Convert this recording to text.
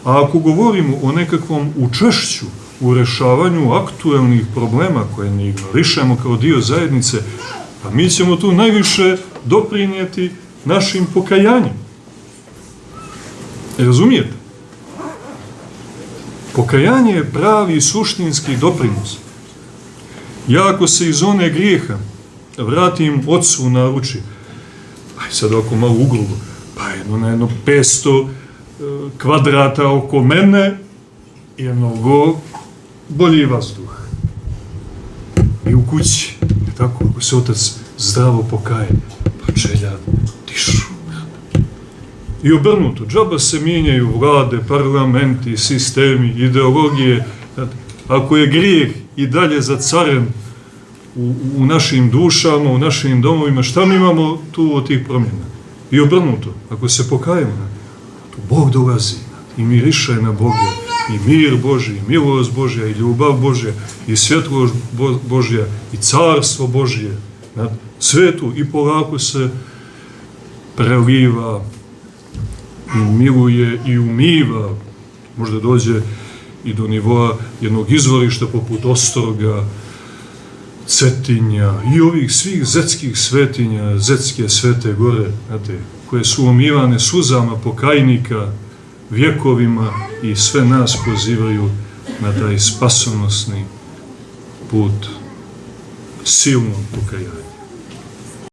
A ako govorimo o nekakvom učešću u rešavanju aktuelnih problema koje ne ignorišemo kao dio zajednice, pa mi ćemo tu najviše doprinijeti našim pokajanjem. Razumijete? Pokajanje je pravi suštinski doprinos. Ja ako se iz zone grijeha vratim ocu u naručje, aj sad ako malo ugrubo, pa jedno 500 kvadrata oko mene je mnogo bolji vazduh. I u kući, tako, ako se otac zdravo pokaje, pa čelja dišu. I obrnuto, džaba se mijenjaju vlade, parlamenti, sistemi, ideologije. Ako je grijeh i dalje zacaren u našim dušama, u našim domovima, šta mi imamo tu od tih promjena? I obrnuto, ako se pokajemo, tu Bog dolazi i miriše na Boga, i mir Božji, i milost Božja, i ljubav Božja, i svjetlost Božja, i carstvo Božje na svetu, i polako se preliva i miluje i umiva, možda dođe i do nivoa jednog izvorišta poput Ostroga, Cetinja i ovih svih zetskih svetinja, zetske svete gore, znate, koje su umivane suzama pokajnika, vjekovima i sve nas pozivaju na taj spasonosni put silnog pokajanja.